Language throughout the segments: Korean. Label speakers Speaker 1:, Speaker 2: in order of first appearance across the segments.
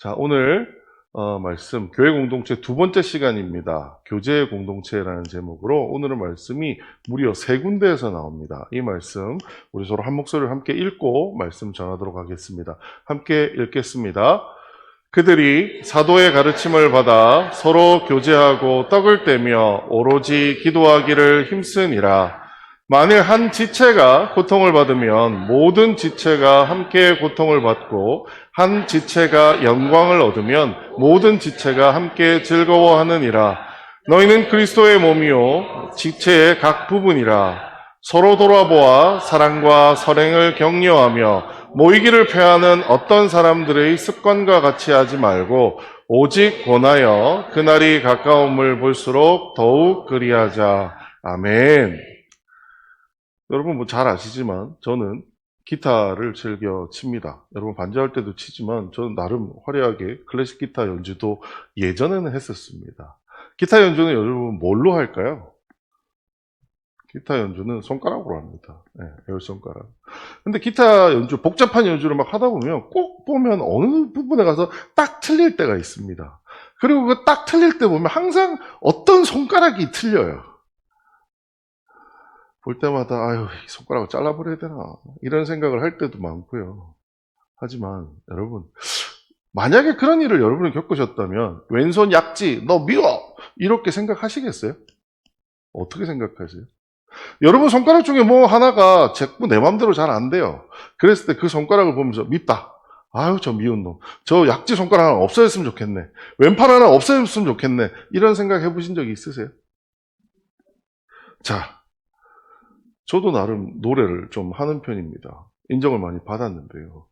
Speaker 1: 자, 오늘 말씀 교회 공동체 두 번째 시간입니다. 교제 공동체라는 제목으로 오늘의 말씀이 무려 세 군데에서 나옵니다. 이 말씀 우리 서로 한 목소리를 함께 읽고 말씀 전하도록 하겠습니다. 함께 읽겠습니다. 그들이 사도의 가르침을 받아 서로 교제하고 떡을 떼며 오로지 기도하기를 힘쓰니라. 만일 한 지체가 고통을 받으면 모든 지체가 함께 고통을 받고 한 지체가 영광을 얻으면 모든 지체가 함께 즐거워하느니라. 너희는 그리스도의 몸이요 지체의 각 부분이라. 서로 돌아보아 사랑과 선행을 격려하며 모이기를 패하는 어떤 사람들의 습관과 같이 하지 말고 오직 권하여 그날이 가까움을 볼수록 더욱 그리하자. 아멘. 여러분 뭐 잘 아시지만 저는 기타를 즐겨 칩니다. 여러분 반주할 때도 치지만 저는 나름 화려하게 클래식 기타 연주도 예전에는 했었습니다. 기타 연주는 여러분 뭘로 할까요? 기타 연주는 손가락으로 합니다. 네, 열 손가락. 근데 기타 연주, 복잡한 연주를 막 하다 보면 꼭 보면 어느 부분에 가서 딱 틀릴 때가 있습니다. 그리고 그 딱 틀릴 때 보면 항상 어떤 손가락이 틀려요. 볼 때마다 아유 이 손가락을 잘라버려야 되나 이런 생각을 할 때도 많고요. 하지만 여러분 만약에 그런 일을 여러분이 겪으셨다면 왼손 약지 너 미워 이렇게 생각하시겠어요? 어떻게 생각하세요? 여러분 손가락 중에 뭐 하나가 자꾸 내 맘대로 잘 안 돼요. 그랬을 때 그 손가락을 보면서 밉다. 아유 저 미운 놈. 저 약지 손가락 하나 없어졌으면 좋겠네. 왼팔 하나 없어졌으면 좋겠네. 이런 생각 해보신 적이 있으세요? 자, 저도 나름 노래를 좀 하는 편입니다. 인정을 많이 받았는데요.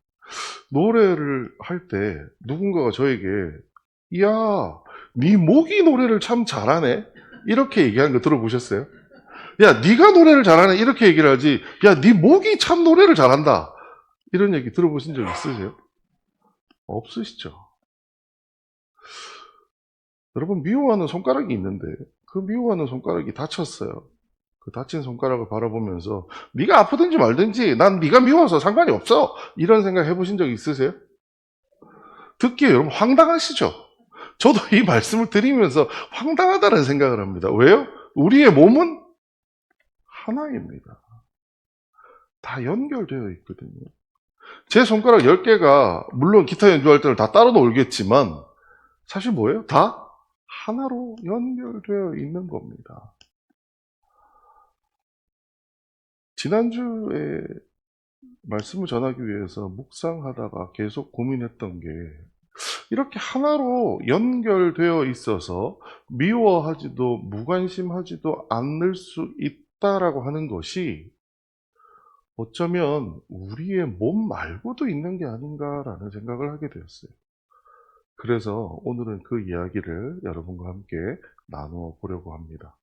Speaker 1: 노래를 할 때 누군가가 저에게 이야, 네 목이 노래를 참 잘하네? 이렇게 얘기하는 거 들어보셨어요? 야, 네가 노래를 잘하네? 이렇게 얘기를 하지. 야, 네 목이 참 노래를 잘한다. 이런 얘기 들어보신 적 있으세요? 없으시죠? 여러분 미워하는 손가락이 있는데 그 미워하는 손가락이 다쳤어요. 그 다친 손가락을 바라보면서 네가 아프든지 말든지 난 네가 미워서 상관이 없어. 이런 생각 해보신 적 있으세요? 듣기에 여러분 황당하시죠? 저도 이 말씀을 드리면서 황당하다는 생각을 합니다. 왜요? 우리의 몸은 하나입니다. 다 연결되어 있거든요. 제 손가락 10개가 물론 기타 연주할 때는 다 따로 놀겠지만 사실 뭐예요? 다 하나로 연결되어 있는 겁니다. 지난주에 말씀을 전하기 위해서 묵상하다가 계속 고민했던 게 이렇게 하나로 연결되어 있어서 미워하지도 무관심하지도 않을 수 있다라고 하는 것이 어쩌면 우리의 몸 말고도 있는 게 아닌가라는 생각을 하게 되었어요. 그래서 오늘은 그 이야기를 여러분과 함께 나누어 보려고 합니다.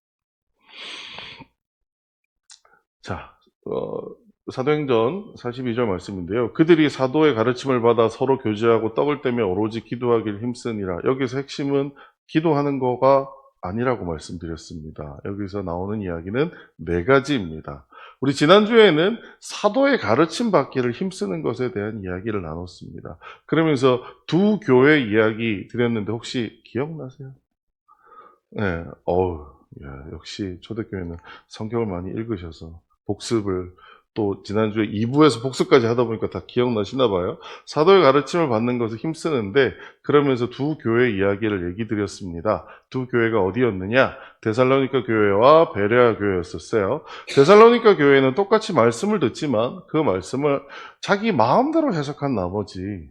Speaker 1: 자, 사도행전 42절 말씀인데요. 그들이 사도의 가르침을 받아 서로 교제하고 떡을 떼며 오로지 기도하기를 힘쓰니라. 여기서 핵심은 기도하는 거가 아니라고 말씀드렸습니다. 여기서 나오는 이야기는 네 가지입니다. 우리 지난주에는 사도의 가르침 받기를 힘쓰는 것에 대한 이야기를 나눴습니다. 그러면서 두 교회 이야기 드렸는데 혹시 기억나세요? 네, 역시 초대교회는 성경을 많이 읽으셔서 복습을 또 지난주에 2부에서 복습까지 하다 보니까 다 기억나시나 봐요. 사도의 가르침을 받는 것을 힘쓰는데 그러면서 두 교회 이야기를 얘기 드렸습니다. 두 교회가 어디였느냐? 데살로니가 교회와 베레아 교회였었어요. 데살로니가 교회는 똑같이 말씀을 듣지만 그 말씀을 자기 마음대로 해석한 나머지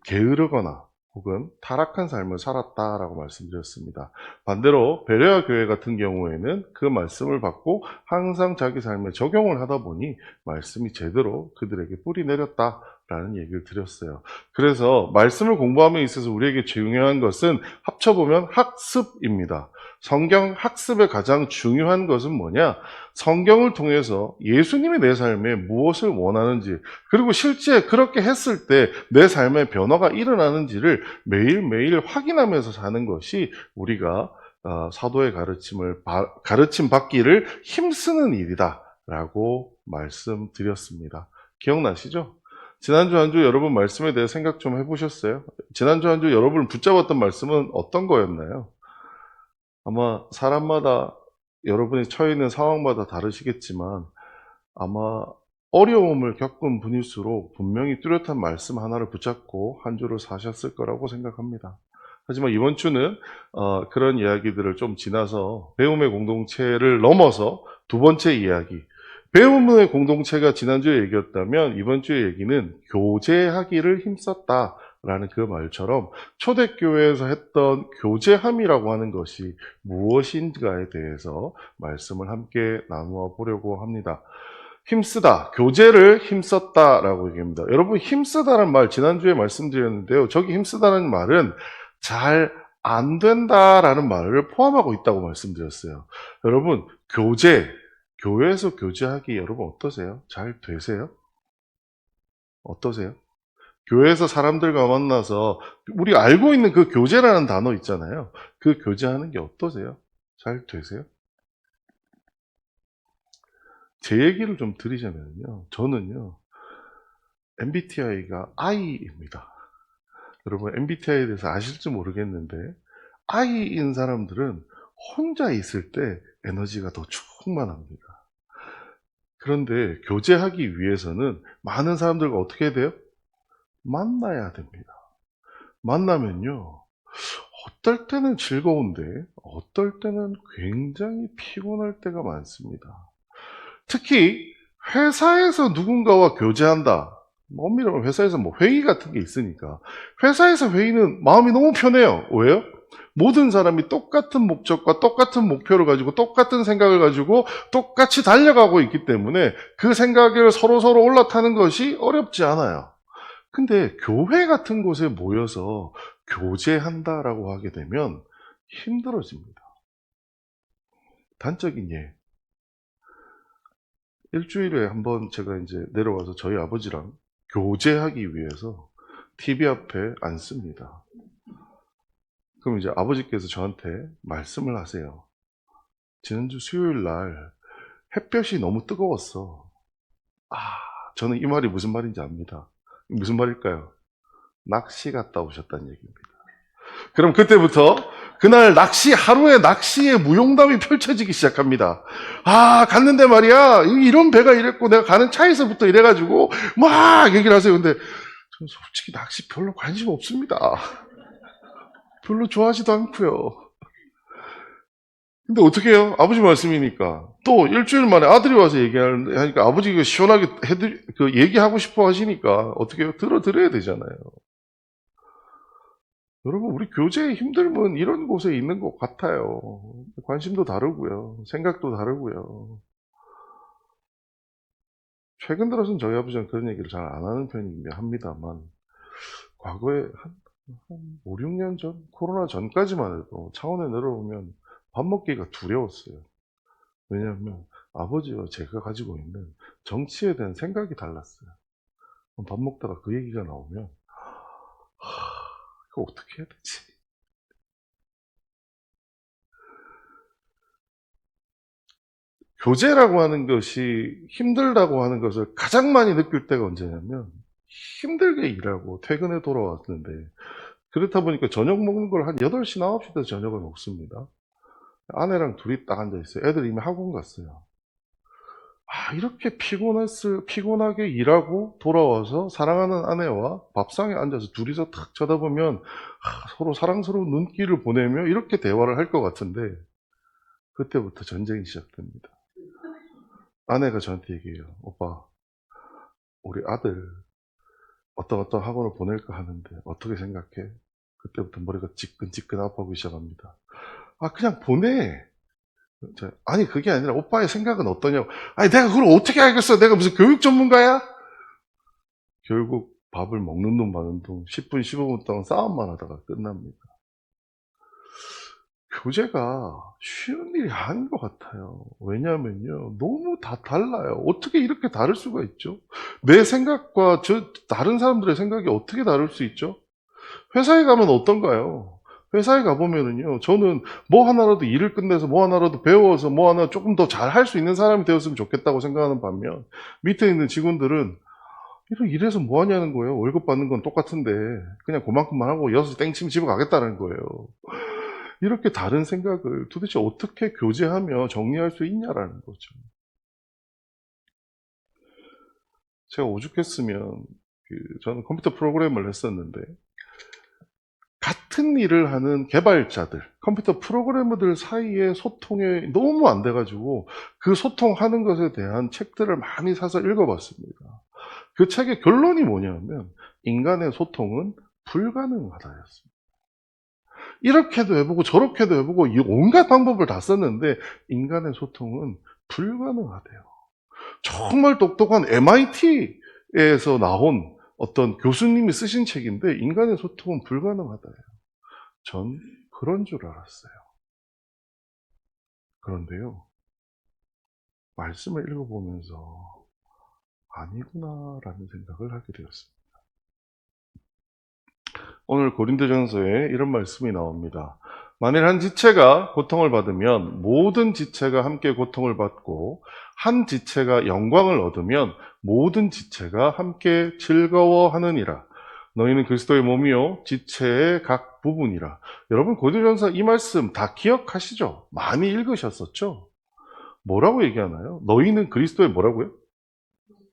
Speaker 1: 게으르거나 혹은 타락한 삶을 살았다라고 말씀드렸습니다. 반대로 베레아 교회 같은 경우에는 그 말씀을 받고 항상 자기 삶에 적용을 하다 보니 말씀이 제대로 그들에게 뿌리 내렸다라는 얘기를 드렸어요. 그래서 말씀을 공부함에 있어서 우리에게 중요한 것은 합쳐보면 학습입니다. 성경 학습의 가장 중요한 것은 뭐냐? 성경을 통해서 예수님이 내 삶에 무엇을 원하는지 그리고 실제 그렇게 했을 때 내 삶에 변화가 일어나는지를 매일매일 확인하면서 사는 것이 우리가 사도의 가르침 받기를 힘쓰는 일이다 라고 말씀드렸습니다. 기억나시죠? 지난주 한 주 여러분 말씀에 대해 생각 좀 해보셨어요? 지난주 한 주 여러분을 붙잡았던 말씀은 어떤 거였나요? 아마 사람마다 여러분이 처해 있는 상황마다 다르시겠지만 아마 어려움을 겪은 분일수록 분명히 뚜렷한 말씀 하나를 붙잡고 한 주를 사셨을 거라고 생각합니다. 하지만 이번 주는 그런 이야기들을 좀 지나서 배움의 공동체를 넘어서 두 번째 이야기, 배움의 공동체가 지난주에 얘기였다면 이번 주의 얘기는 교제하기를 힘썼다라는 그 말처럼 초대교회에서 했던 교제함이라고 하는 것이 무엇인가에 대해서 말씀을 함께 나누어 보려고 합니다. 힘쓰다, 교제를 힘썼다라고 얘기합니다. 여러분, 힘쓰다라는 말 지난주에 말씀드렸는데요. 저기 힘쓰다는 말은 잘 안 된다라는 말을 포함하고 있다고 말씀드렸어요. 여러분, 교회에서 교제하기 여러분 어떠세요? 잘 되세요? 어떠세요? 교회에서 사람들과 만나서 우리 알고 있는 그 교제라는 단어 있잖아요. 그 교제하는 게 어떠세요? 잘 되세요? 제 얘기를 좀 드리자면요. 저는요, MBTI가 I입니다. 여러분, MBTI에 대해서 아실지 모르겠는데, I인 사람들은 혼자 있을 때 에너지가 더 충만합니다. 그런데 교제하기 위해서는 많은 사람들과 어떻게 해야 돼요? 만나야 됩니다. 만나면요, 어떨 때는 즐거운데, 어떨 때는 굉장히 피곤할 때가 많습니다. 특히 회사에서 누군가와 교제한다. 엄밀히 말하면 회사에서 뭐 회의 같은 게 있으니까. 회사에서 회의는 마음이 너무 편해요. 왜요? 모든 사람이 똑같은 목적과 똑같은 목표를 가지고 똑같은 생각을 가지고 똑같이 달려가고 있기 때문에 그 생각을 서로 올라타는 것이 어렵지 않아요. 근데 교회 같은 곳에 모여서 교제한다라고 하게 되면 힘들어집니다. 단적인 예. 일주일에 한번 제가 이제 내려와서 저희 아버지랑 교제하기 위해서 TV 앞에 앉습니다. 그럼 이제 아버지께서 저한테 말씀을 하세요. 지난주 수요일 날 햇볕이 너무 뜨거웠어. 저는 이 말이 무슨 말인지 압니다. 무슨 말일까요? 낚시 갔다 오셨다는 얘기입니다. 그럼 그때부터 그날 하루에 낚시의 무용담이 펼쳐지기 시작합니다. 갔는데 말이야, 이런 배가 이랬고, 내가 가는 차에서부터 이래가지고, 막 얘기를 하세요. 근데, 저는 솔직히 낚시 별로 관심 없습니다. 별로 좋아하지도 않고요. 근데 어떻게 해요? 아버지 말씀이니까. 또 일주일 만에 아들이 와서 얘기하니까 아버지가 시원하게 얘기하고 싶어 하시니까 어떻게 해요? 들어야 되잖아요. 여러분, 우리 교제의 힘듦은 이런 곳에 있는 것 같아요. 관심도 다르고요. 생각도 다르고요. 최근 들어서는 저희 아버지는 그런 얘기를 잘 안 하는 편이긴 합니다만, 과거에 한 5, 6년 전, 코로나 전까지만 해도 창원에 내려오면 밥 먹기가 두려웠어요. 왜냐하면 아버지와 제가 가지고 있는 정치에 대한 생각이 달랐어요. 밥 먹다가 그 얘기가 나오면, 이거 어떻게 해야 되지? 교제라고 하는 것이 힘들다고 하는 것을 가장 많이 느낄 때가 언제냐면 힘들게 일하고 퇴근에 돌아왔는데 그렇다 보니까 저녁 먹는 걸 한 8시, 9시 때 저녁을 먹습니다. 아내랑 둘이 딱 앉아있어요. 애들 이미 학원 갔어요. 이렇게 피곤하게 일하고 돌아와서 사랑하는 아내와 밥상에 앉아서 둘이서 탁 쳐다보면 서로 사랑스러운 눈길을 보내며 이렇게 대화를 할 것 같은데 그때부터 전쟁이 시작됩니다. 아내가 저한테 얘기해요. 오빠, 우리 아들 어떤 학원을 보낼까 하는데 어떻게 생각해? 그때부터 머리가 지끈지끈 아파하기 시작합니다. 그냥 보내. 아니, 그게 아니라 오빠의 생각은 어떠냐고. 내가 그걸 어떻게 알겠어? 내가 무슨 교육 전문가야? 결국 밥을 먹는 둥 마는 둥 10분, 15분 동안 싸움만 하다가 끝납니다. 교제가 쉬운 일이 아닌 것 같아요. 왜냐하면요, 너무 다 달라요. 어떻게 이렇게 다를 수가 있죠? 내 생각과 다른 사람들의 생각이 어떻게 다를 수 있죠? 회사에 가면 어떤가요? 회사에 가보면은요, 저는 뭐 하나라도 일을 끝내서 뭐 하나라도 배워서 뭐 하나 조금 더 잘 할 수 있는 사람이 되었으면 좋겠다고 생각하는 반면, 밑에 있는 직원들은 이래서 뭐 하냐는 거예요. 월급 받는 건 똑같은데 그냥 그만큼만 하고 6시 땡치면 집에 가겠다는 거예요. 이렇게 다른 생각을 도대체 어떻게 교제하며 정리할 수 있냐라는 거죠. 제가 오죽했으면 저는 컴퓨터 프로그램을 했었는데 같은 일을 하는 개발자들, 컴퓨터 프로그래머들 사이의 소통이 너무 안 돼가지고 그 소통하는 것에 대한 책들을 많이 사서 읽어봤습니다. 그 책의 결론이 뭐냐면 인간의 소통은 불가능하다였습니다. 이렇게도 해보고 저렇게도 해보고 온갖 방법을 다 썼는데 인간의 소통은 불가능하대요. 정말 똑똑한 MIT에서 나온 어떤 교수님이 쓰신 책인데 인간의 소통은 불가능하다예요. 전 그런 줄 알았어요. 그런데요, 말씀을 읽어보면서 아니구나라는 생각을 하게 되었습니다. 오늘 고린도전서에 이런 말씀이 나옵니다. 만일 한 지체가 고통을 받으면 모든 지체가 함께 고통을 받고 한 지체가 영광을 얻으면 모든 지체가 함께 즐거워하느니라. 너희는 그리스도의 몸이요 지체의 각 부분이라. 여러분 고린도전서 이 말씀 다 기억하시죠? 많이 읽으셨었죠? 뭐라고 얘기하나요? 너희는 그리스도의 뭐라고요?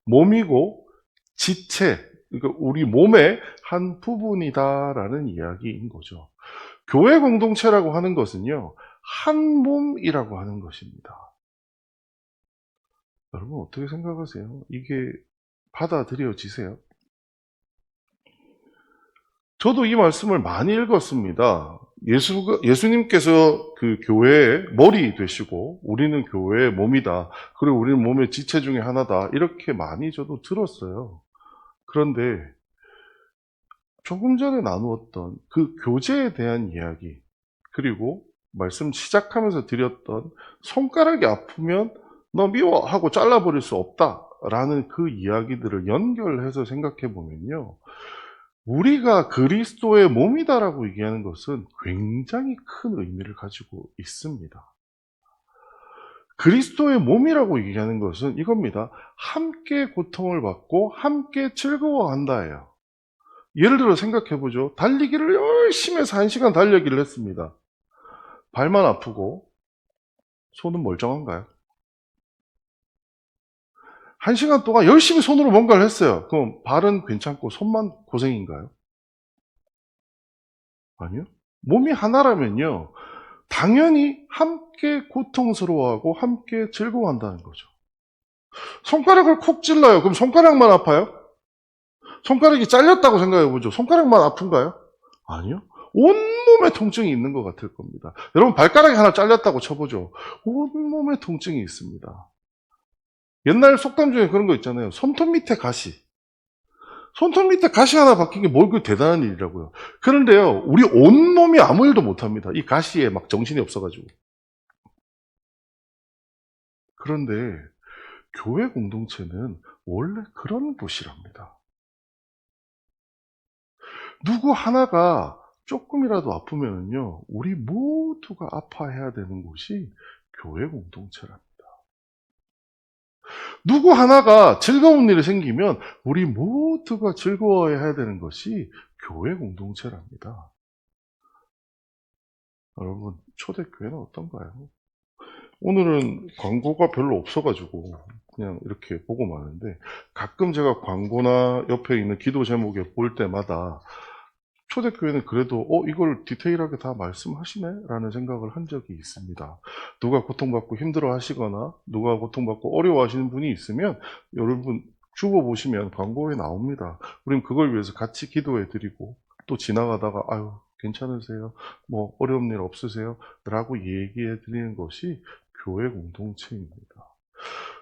Speaker 1: 몸이고 지체, 그러니까 우리 몸의 한 부분이다라는 이야기인 거죠. 교회 공동체라고 하는 것은요, 한 몸이라고 하는 것입니다. 여러분 어떻게 생각하세요? 이게 받아들여지세요? 저도 이 말씀을 많이 읽었습니다. 예수님께서 그 교회의 머리 되시고 우리는 교회의 몸이다. 그리고 우리는 몸의 지체 중에 하나다. 이렇게 많이 저도 들었어요. 그런데 조금 전에 나누었던 그 교제에 대한 이야기, 그리고 말씀 시작하면서 드렸던 손가락이 아프면 너 미워 하고 잘라버릴 수 없다라는 그 이야기들을 연결해서 생각해 보면요. 우리가 그리스도의 몸이다라고 얘기하는 것은 굉장히 큰 의미를 가지고 있습니다. 그리스도의 몸이라고 얘기하는 것은 이겁니다. 함께 고통을 받고 함께 즐거워한다예요. 예를 들어 생각해보죠. 달리기를 열심히 해서 1시간 달리기를 했습니다. 발만 아프고 손은 멀쩡한가요? 1시간 동안 열심히 손으로 뭔가를 했어요. 그럼 발은 괜찮고 손만 고생인가요? 아니요. 몸이 하나라면요. 당연히 함께 고통스러워하고 함께 즐거워한다는 거죠. 손가락을 콕 찔러요. 그럼 손가락만 아파요? 손가락이 잘렸다고 생각해보죠. 손가락만 아픈가요? 아니요. 온몸에 통증이 있는 것 같을 겁니다. 여러분 발가락이 하나 잘렸다고 쳐보죠. 온몸에 통증이 있습니다. 옛날 속담 중에 그런 거 있잖아요. 손톱 밑에 가시. 손톱 밑에 가시 하나 박힌 게 뭘 그 대단한 일이라고요. 그런데요, 우리 온몸이 아무 일도 못합니다. 이 가시에 막 정신이 없어가지고. 그런데 교회 공동체는 원래 그런 곳이랍니다. 누구 하나가 조금이라도 아프면요, 우리 모두가 아파해야 되는 곳이 교회 공동체랍니다. 누구 하나가 즐거운 일이 생기면 우리 모두가 즐거워해야 되는 것이 교회 공동체랍니다. 여러분, 초대교회는 어떤가요? 오늘은 광고가 별로 없어가지고 그냥 이렇게 보고 마는데 가끔 제가 광고나 옆에 있는 기도 제목에 볼 때마다 초대교회는 그래도 이걸 디테일하게 다 말씀하시네? 라는 생각을 한 적이 있습니다. 누가 고통받고 힘들어 하시거나 누가 고통받고 어려워하시는 분이 있으면 여러분 주워보시면 광고에 나옵니다. 우린 그걸 위해서 같이 기도해 드리고 또 지나가다가 아유 괜찮으세요? 뭐 어려운 일 없으세요? 라고 얘기해 드리는 것이 교회 공동체입니다.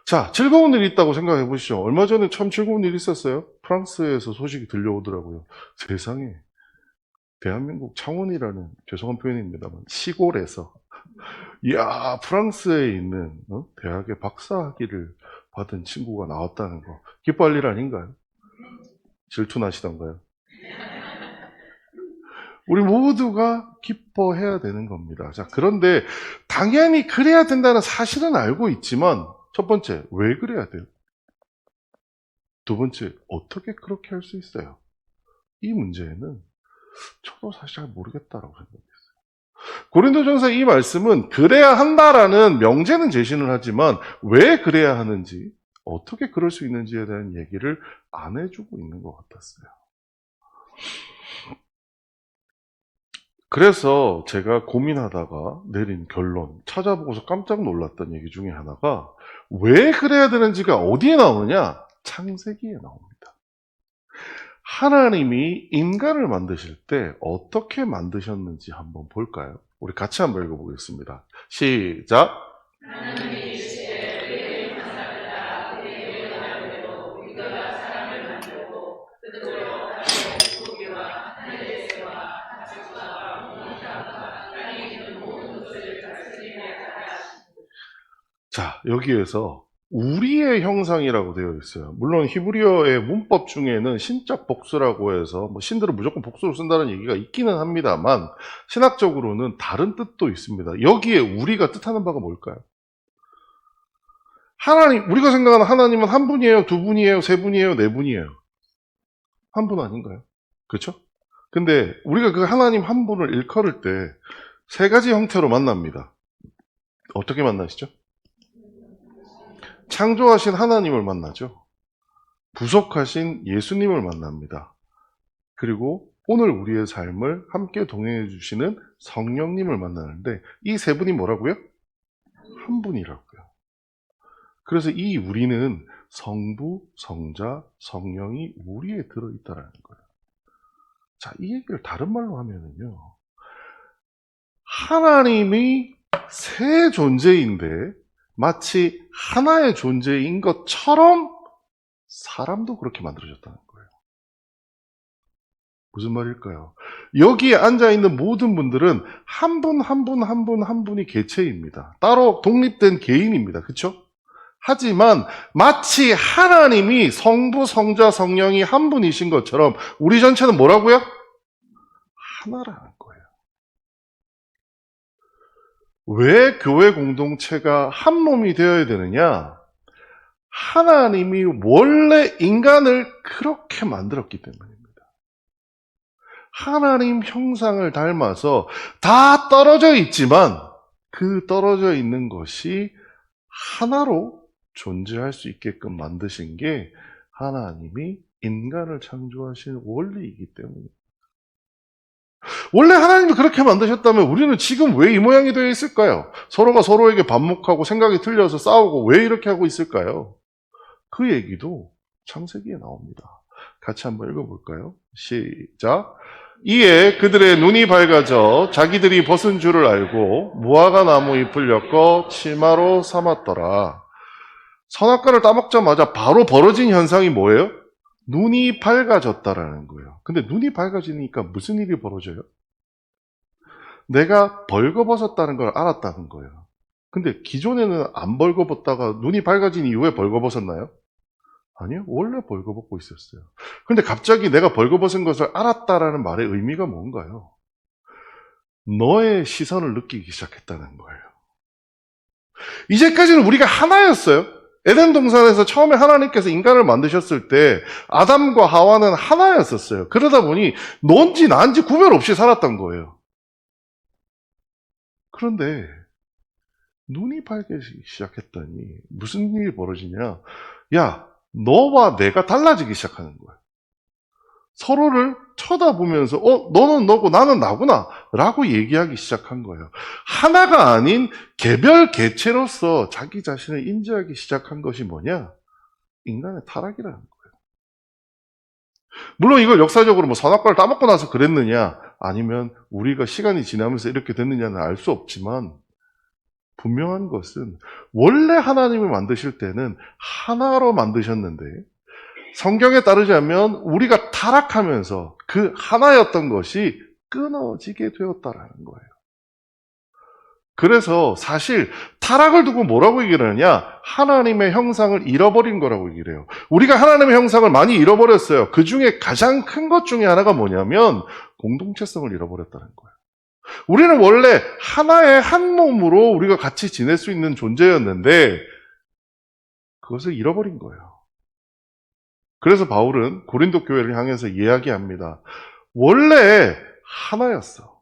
Speaker 1: 자, 즐거운 일이 있다고 생각해 보시죠. 얼마 전에 참 즐거운 일이 있었어요. 프랑스에서 소식이 들려오더라고요. 세상에 대한민국 창원이라는 죄송한 표현입니다만 시골에서 이야 프랑스에 있는 대학의 박사학위를 받은 친구가 나왔다는 거 기뻐할 일 아닌가요? 질투나시던가요? 우리 모두가 기뻐해야 되는 겁니다. 자, 그런데 당연히 그래야 된다는 사실은 알고 있지만 첫 번째, 왜 그래야 돼요? 두 번째, 어떻게 그렇게 할 수 있어요? 이 문제에는 저도 사실 잘 모르겠다라고 생각했어요. 고린도전서 이 말씀은 그래야 한다라는 명제는 제시는 하지만 왜 그래야 하는지, 어떻게 그럴 수 있는지에 대한 얘기를 안 해주고 있는 것 같았어요. 그래서 제가 고민하다가 내린 결론, 찾아보고서 깜짝 놀랐던 얘기 중에 하나가 왜 그래야 되는지가 어디에 나오느냐? 창세기에 나옵니다. 하나님이 인간을 만드실 때 어떻게 만드셨는지 한번 볼까요? 우리 같이 한번 읽어보겠습니다. 시작! 하나님이 이르시되 우리의 형상을 따라 우리의 모양대로 우리가 사람을 만들고 그들로 하나님의 부귀와 하늘의 새와 가축과 문화와 땅에 있는 모든 것을 다스리며 하라. 자, 여기에서 우리의 형상이라고 되어 있어요. 물론 히브리어의 문법 중에는 신적 복수라고 해서 뭐 신들은 무조건 복수를 쓴다는 얘기가 있기는 합니다만 신학적으로는 다른 뜻도 있습니다. 여기에 우리가 뜻하는 바가 뭘까요? 하나님, 우리가 생각하는 하나님은 한 분이에요, 두 분이에요, 세 분이에요, 네 분이에요. 한 분 아닌가요? 그렇죠? 근데 우리가 그 하나님 한 분을 일컬을 때 세 가지 형태로 만납니다. 어떻게 만나시죠? 창조하신 하나님을 만나죠. 부속하신 예수님을 만납니다. 그리고 오늘 우리의 삶을 함께 동행해 주시는 성령님을 만나는데 이 세 분이 뭐라고요? 한 분이라고요. 그래서 이 우리는 성부, 성자, 성령이 우리에 들어있다는 거예요. 자, 이 얘기를 다른 말로 하면은요. 하나님이 세 존재인데 마치 하나의 존재인 것처럼 사람도 그렇게 만들어졌다는 거예요. 무슨 말일까요? 여기에 앉아있는 모든 분들은 한 분 한 분 한 분 한 분이 개체입니다. 따로 독립된 개인입니다. 그렇죠? 하지만 마치 하나님이 성부, 성자, 성령이 한 분이신 것처럼 우리 전체는 뭐라고요? 하나라는 거예요. 왜 교회 공동체가 한 몸이 되어야 되느냐? 하나님이 원래 인간을 그렇게 만들었기 때문입니다. 하나님 형상을 닮아서 다 떨어져 있지만 그 떨어져 있는 것이 하나로 존재할 수 있게끔 만드신 게 하나님이 인간을 창조하신 원리이기 때문입니다. 원래 하나님이 그렇게 만드셨다면 우리는 지금 왜 이 모양이 되어 있을까요? 서로가 서로에게 반목하고 생각이 틀려서 싸우고 왜 이렇게 하고 있을까요? 그 얘기도 창세기에 나옵니다. 같이 한번 읽어볼까요? 시작! 이에 그들의 눈이 밝아져 자기들이 벗은 줄을 알고 무화과 나무 잎을 엮어 치마로 삼았더라. 선악과를 따먹자마자 바로 벌어진 현상이 뭐예요? 눈이 밝아졌다라는 거예요. 근데 눈이 밝아지니까 무슨 일이 벌어져요? 내가 벌거벗었다는 걸 알았다는 거예요. 근데 기존에는 안 벌거벗다가 눈이 밝아진 이후에 벌거벗었나요? 아니요. 원래 벌거벗고 있었어요. 근데 갑자기 내가 벌거벗은 것을 알았다라는 말의 의미가 뭔가요? 너의 시선을 느끼기 시작했다는 거예요. 이제까지는 우리가 하나였어요. 에덴 동산에서 처음에 하나님께서 인간을 만드셨을 때 아담과 하와는 하나였었어요. 그러다 보니 넌지 난지 구별 없이 살았던 거예요. 그런데 눈이 밝아지기 시작했더니 무슨 일이 벌어지냐? 야, 너와 내가 달라지기 시작하는 거예요. 서로를 쳐다보면서 너는 너고 나는 나구나 라고 얘기하기 시작한 거예요. 하나가 아닌 개별 개체로서 자기 자신을 인지하기 시작한 것이 뭐냐? 인간의 타락이라는 거예요. 물론 이걸 역사적으로 뭐 선악과를 따먹고 나서 그랬느냐 아니면 우리가 시간이 지나면서 이렇게 됐느냐는 알 수 없지만 분명한 것은 원래 하나님을 만드실 때는 하나로 만드셨는데 성경에 따르자면 우리가 타락하면서 그 하나였던 것이 끊어지게 되었다라는 거예요. 그래서 사실 타락을 두고 뭐라고 얘기를 하느냐? 하나님의 형상을 잃어버린 거라고 얘기를 해요. 우리가 하나님의 형상을 많이 잃어버렸어요. 그 중에 가장 큰 것 중에 하나가 뭐냐면 공동체성을 잃어버렸다는 거예요. 우리는 원래 하나의 한 몸으로 우리가 같이 지낼 수 있는 존재였는데 그것을 잃어버린 거예요. 그래서 바울은 고린도 교회를 향해서 이야기합니다. 원래 하나였어.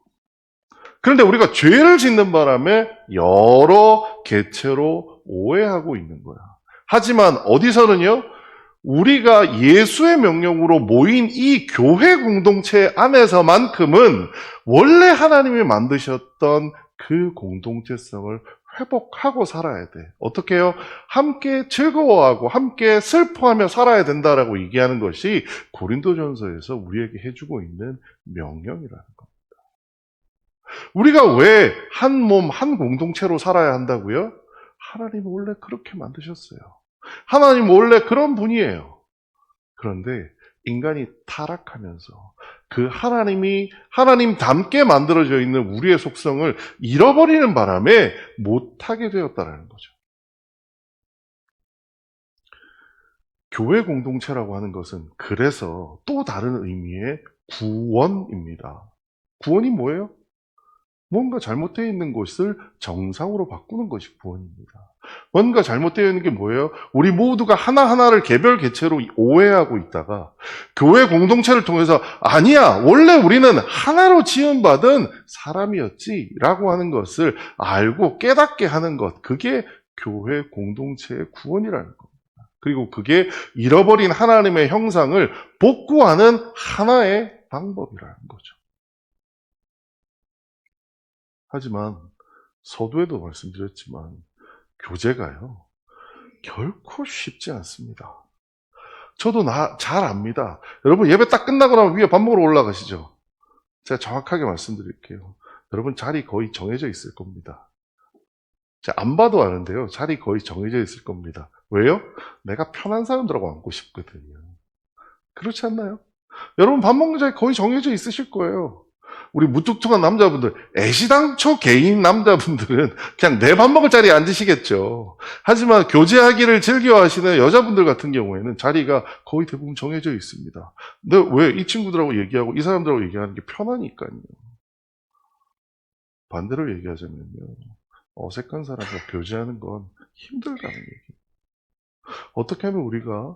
Speaker 1: 그런데 우리가 죄를 짓는 바람에 여러 개체로 오해하고 있는 거야. 하지만 어디서는요, 우리가 예수의 명령으로 모인 이 교회 공동체 안에서만큼은 원래 하나님이 만드셨던 그 공동체성을 회복하고 살아야 돼. 어떻게 해요? 함께 즐거워하고 함께 슬퍼하며 살아야 된다라고 얘기하는 것이 고린도전서에서 우리에게 해주고 있는 명령이라는 겁니다. 우리가 왜 한 몸, 한 공동체로 살아야 한다고요? 하나님은 원래 그렇게 만드셨어요. 하나님 원래 그런 분이에요. 그런데 인간이 타락하면서 그 하나님답게 만들어져 있는 우리의 속성을 잃어버리는 바람에 못하게 되었다는 거죠. 교회 공동체라고 하는 것은 그래서 또 다른 의미의 구원입니다. 구원이 뭐예요? 뭔가 잘못되어 있는 것을 정상으로 바꾸는 것이 구원입니다. 뭔가 잘못되어 있는 게 뭐예요? 우리 모두가 하나하나를 개별 개체로 오해하고 있다가 교회 공동체를 통해서 아니야, 원래 우리는 하나로 지음받은 사람이었지 라고 하는 것을 알고 깨닫게 하는 것, 그게 교회 공동체의 구원이라는 겁니다. 그리고 그게 잃어버린 하나님의 형상을 복구하는 하나의 방법이라는 거죠. 하지만 서두에도 말씀드렸지만 교제가요, 결코 쉽지 않습니다. 저도 잘 압니다. 여러분 예배 딱 끝나고 나면 위에 밥 먹으러 올라가시죠? 제가 정확하게 말씀드릴게요. 여러분 자리 거의 정해져 있을 겁니다. 제가 안 봐도 아는데요. 자리 거의 정해져 있을 겁니다. 왜요? 내가 편한 사람들하고 앉고 싶거든요. 그렇지 않나요? 여러분 밥 먹는 자리 거의 정해져 있으실 거예요. 우리 무뚝뚝한 남자분들, 애시당초 개인 남자분들은 그냥 내 밥 먹을 자리에 앉으시겠죠. 하지만 교제하기를 즐겨하시는 여자분들 같은 경우에는 자리가 거의 대부분 정해져 있습니다. 근데 왜 이 친구들하고 얘기하고 이 사람들하고 얘기하는 게 편하니까요. 반대로 얘기하자면요, 어색한 사람과 교제하는 건 힘들다는 얘기예요. 어떻게 하면 우리가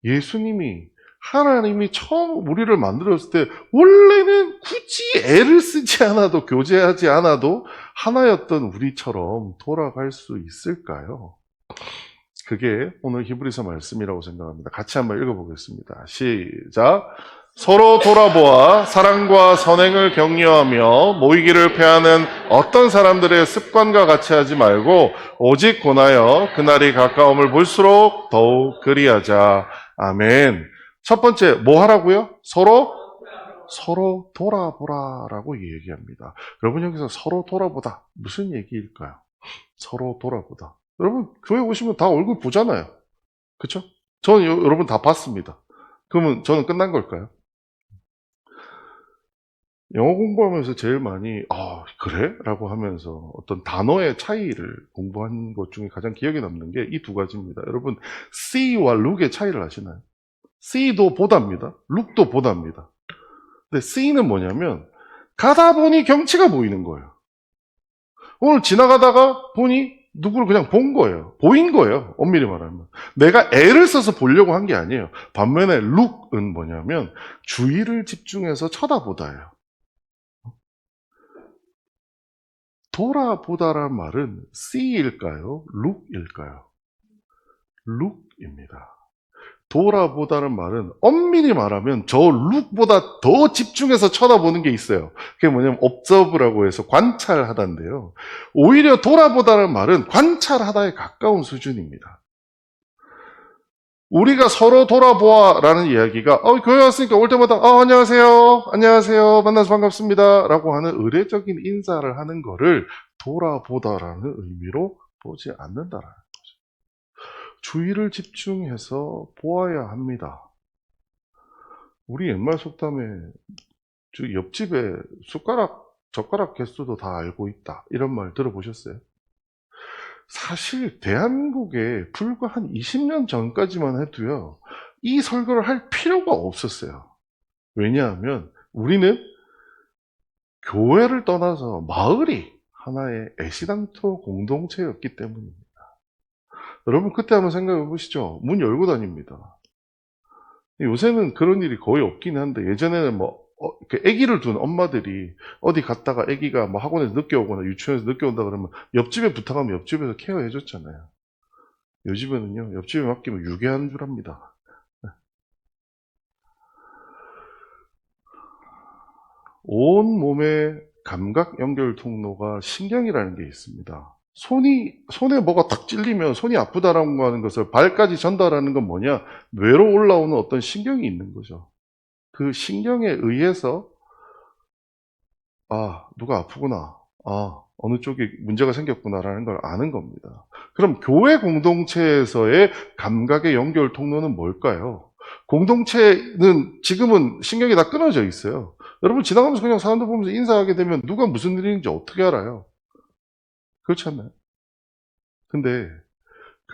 Speaker 1: 예수님이 하나님이 처음 우리를 만들었을 때 원래는 굳이 애를 쓰지 않아도 교제하지 않아도 하나였던 우리처럼 돌아갈 수 있을까요? 그게 오늘 히브리서 말씀이라고 생각합니다. 같이 한번 읽어보겠습니다. 시작. 서로 돌아보아 사랑과 선행을 격려하며 모이기를 패하는 어떤 사람들의 습관과 같이 하지 말고 오직 권하여 그날이 가까움을 볼수록 더욱 그리하자. 아멘. 첫 번째, 뭐 하라고요? 서로 돌아보라라고 얘기합니다. 여러분 여기서 서로 돌아보다 무슨 얘기일까요? 서로 돌아보다. 여러분 교회 오시면 다 얼굴 보잖아요. 그렇죠? 저는 여러분 다 봤습니다. 그러면 저는 끝난 걸까요? 영어 공부하면서 제일 많이 그래? 라고 하면서 어떤 단어의 차이를 공부한 것 중에 가장 기억에 남는 게 이 두 가지입니다. 여러분 see와 look의 차이를 아시나요? see도 보답니다. look도 보답니다. 근데 see는 뭐냐면 가다 보니 경치가 보이는 거예요. 오늘 지나가다가 보니 누구를 그냥 본 거예요. 보인 거예요. 엄밀히 말하면. 내가 애를 써서 보려고 한 게 아니에요. 반면에 look은 뭐냐면 주의를 집중해서 쳐다보다예요. 돌아보다란 말은 see일까요? look일까요? look입니다. 돌아보다는 말은 엄밀히 말하면 저 look보다 더 집중해서 쳐다보는 게 있어요. 그게 뭐냐면 observe라고 해서 관찰하다인데요. 오히려 돌아보다는 말은 관찰하다에 가까운 수준입니다. 우리가 서로 돌아보아라는 이야기가 교회 왔으니까 올 때마다 안녕하세요 만나서 반갑습니다 라고 하는 의례적인 인사를 하는 거를 돌아보다라는 의미로 보지 않는다라는 거죠. 주의를 집중해서 보아야 합니다. 우리 옛말 속담에 옆집에 젓가락 개수도 다 알고 있다 이런 말 들어보셨어요? 사실 대한민국에 불과 한 20년 전까지만 해도요, 이 설교를 할 필요가 없었어요. 왜냐하면 우리는 교회를 떠나서 마을이 하나의 애시당초 공동체였기 때문입니다. 여러분 그때 한번 생각해 보시죠. 문 열고 다닙니다. 요새는 그런 일이 거의 없긴 한데 예전에는 뭐 이렇게 아기를 둔 엄마들이 어디 갔다가 아기가 뭐 학원에서 늦게 오거나 유치원에서 늦게 온다 그러면 옆집에 부탁하면 옆집에서 케어해 줬잖아요. 요즘에는요, 옆집에 맡기면 유괴하는 줄 압니다. 온 몸의 감각 연결 통로가 신경이라는 게 있습니다. 손에 뭐가 딱 찔리면 손이 아프다라고 하는 것을 발까지 전달하는 건 뭐냐? 뇌로 올라오는 어떤 신경이 있는 거죠. 그 신경에 의해서, 아, 누가 아프구나. 아, 어느 쪽에 문제가 생겼구나라는 걸 아는 겁니다. 그럼 교회 공동체에서의 감각의 연결 통로는 뭘까요? 공동체는 지금은 신경이 다 끊어져 있어요. 여러분 지나가면서 그냥 사람들 보면서 인사하게 되면 누가 무슨 일인지 어떻게 알아요? 그렇지 않나요? 근데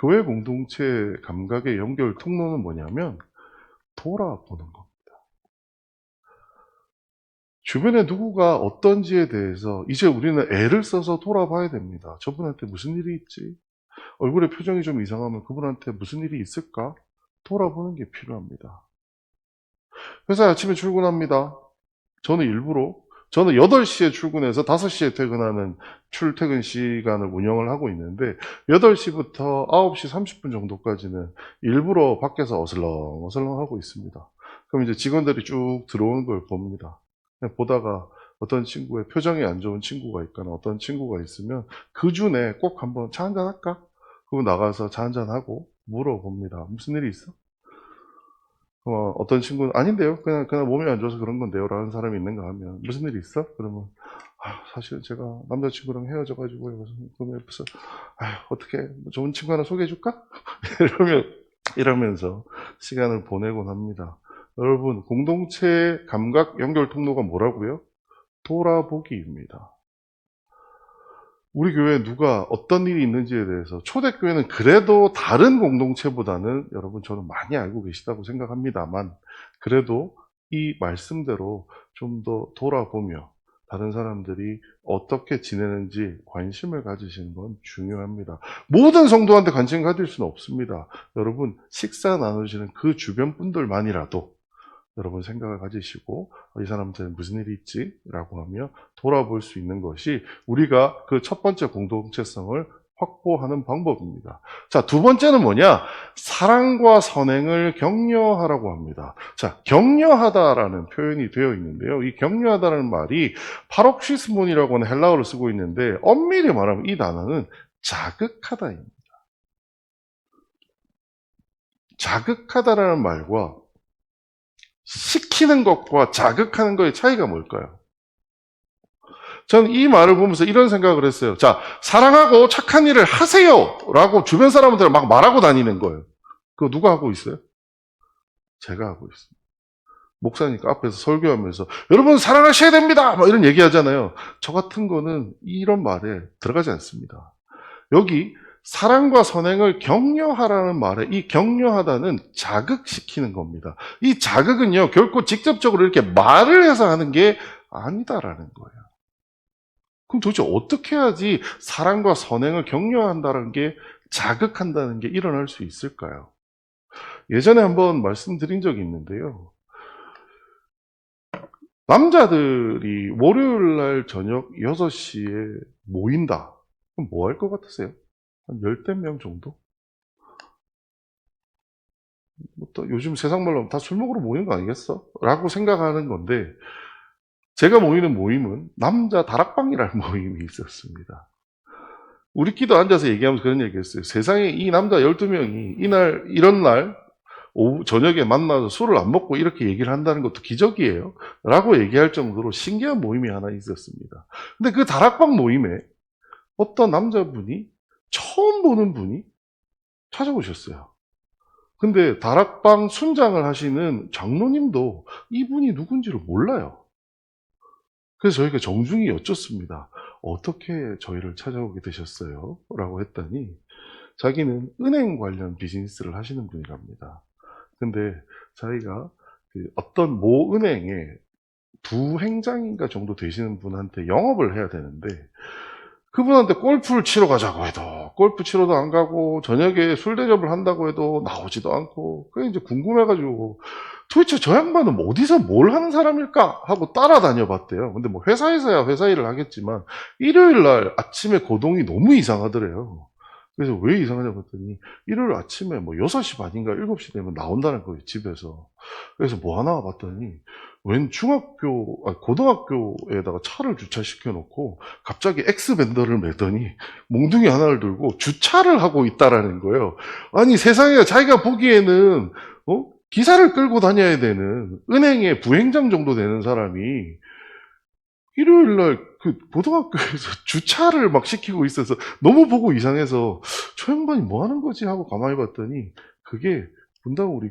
Speaker 1: 교회 공동체 감각의 연결 통로는 뭐냐면 돌아보는 거. 주변에 누구가 어떤지에 대해서 이제 우리는 애를 써서 돌아봐야 됩니다. 저분한테 무슨 일이 있지? 얼굴의 표정이 좀 이상하면 그분한테 무슨 일이 있을까? 돌아보는 게 필요합니다. 회사에 아침에 출근합니다. 저는 일부러 저는 8시에 출근해서 5시에 퇴근하는 출퇴근 시간을 운영을 하고 있는데 8시부터 9시 30분 정도까지는 일부러 밖에서 어슬렁어슬렁 하고 있습니다. 그럼 이제 직원들이 쭉 들어오는 걸 봅니다. 그냥 보다가 어떤 친구의 표정이 안 좋은 친구가 있거나 어떤 친구가 있으면 그 중에 꼭 한번 차 한잔 할까? 그리고 나가서 차 한잔 하고 물어봅니다. 무슨 일이 있어? 어떤 친구는 아닌데요. 그냥 몸이 안 좋아서 그런 건데요. 라는 사람이 있는가 하면 무슨 일이 있어? 그러면 사실 제가 남자친구랑 헤어져가지고요. 그러면 옆에서 어떻게 좋은 친구 하나 소개해 줄까? 이러면서 시간을 보내곤 합니다. 여러분 공동체 감각 연결 통로가 뭐라고요? 돌아보기입니다. 우리 교회에 누가 어떤 일이 있는지에 대해서 초대교회는 그래도 다른 공동체보다는 여러분 저는 많이 알고 계시다고 생각합니다만 그래도 이 말씀대로 좀 더 돌아보며 다른 사람들이 어떻게 지내는지 관심을 가지시는 건 중요합니다. 모든 성도한테 관심 가질 수는 없습니다. 여러분 식사 나누시는 그 주변 분들만이라도 여러분 생각을 가지시고 이 사람한테는 무슨 일이 있지? 라고 하며 돌아볼 수 있는 것이 우리가 그 첫 번째 공동체성을 확보하는 방법입니다. 자, 두 번째는 뭐냐? 사랑과 선행을 격려하라고 합니다. 자, 격려하다라는 표현이 되어 있는데요. 이 격려하다라는 말이 파록시스몬이라고 하는 헬라어를 쓰고 있는데 엄밀히 말하면 이 단어는 자극하다입니다. 자극하다라는 말과 시키는 것과 자극하는 것의 차이가 뭘까요? 저는 이 말을 보면서 이런 생각을 했어요. 자, 사랑하고 착한 일을 하세요! 라고 주변 사람한테 막 말하고 다니는 거예요. 그거 누가 하고 있어요? 제가 하고 있습니다. 목사니까 앞에서 설교하면서 여러분 사랑하셔야 됩니다! 막 이런 얘기 하잖아요. 저 같은 거는 이런 말에 들어가지 않습니다. 여기 사랑과 선행을 격려하라는 말에 이 격려하다는 자극시키는 겁니다. 이 자극은요, 결코 직접적으로 이렇게 말을 해서 하는 게 아니다라는 거예요. 그럼 도대체 어떻게 해야지 사랑과 선행을 격려한다는 게 자극한다는 게 일어날 수 있을까요? 예전에 한번 말씀드린 적이 있는데요. 남자들이 월요일 날 저녁 6시에 모인다. 그럼 뭐 할 것 같으세요? 한 열댓 명 정도? 또 요즘 세상 말로 다 술 먹으러 모이는 거 아니겠어? 라고 생각하는 건데, 제가 모이는 모임은 남자 다락방이라는 모임이 있었습니다. 우리끼리 앉아서 얘기하면서 그런 얘기 했어요. 세상에 이 남자 12명이 이런 날, 오후, 저녁에 만나서 술을 안 먹고 이렇게 얘기를 한다는 것도 기적이에요. 라고 얘기할 정도로 신기한 모임이 하나 있었습니다. 근데 그 다락방 모임에 어떤 남자분이 처음 보는 분이 찾아오셨어요. 근데 다락방 순장을 하시는 장로님도 이분이 누군지를 몰라요. 그래서 저희가 정중히 여쭙습니다. 어떻게 저희를 찾아오게 되셨어요? 라고 했더니 자기는 은행 관련 비즈니스를 하시는 분이랍니다. 근데 자기가 어떤 모 은행의 부행장인가 정도 되시는 분한테 영업을 해야 되는데 그분한테 골프를 치러 가자고 해도 골프 치러도 안 가고 저녁에 술 대접을 한다고 해도 나오지도 않고 그게 이제 궁금해가지고 도대체 저 양반은 뭐 어디서 뭘 하는 사람일까 하고 따라다녀 봤대요. 근데 뭐 회사에서야 회사 일을 하겠지만 일요일 날 아침에 거동이 너무 이상하더래요. 그래서 왜 이상하냐고 했더니 일요일 아침에 뭐 6시 반인가 7시 되면 나온다는 거예요, 집에서. 그래서 뭐 하나 봤더니 웬 고등학교에다가 차를 주차시켜 놓고 갑자기 엑스밴더를 매더니 몽둥이 하나를 들고 주차를 하고 있다라는 거예요. 아니 세상에 자기가 보기에는 기사를 끌고 다녀야 되는 은행의 부행장 정도 되는 사람이 일요일 날 그 고등학교에서 주차를 막 시키고 있어서 너무 보고 이상해서 저 양반이 뭐 하는 거지 하고 가만히 봤더니 그게 분당우리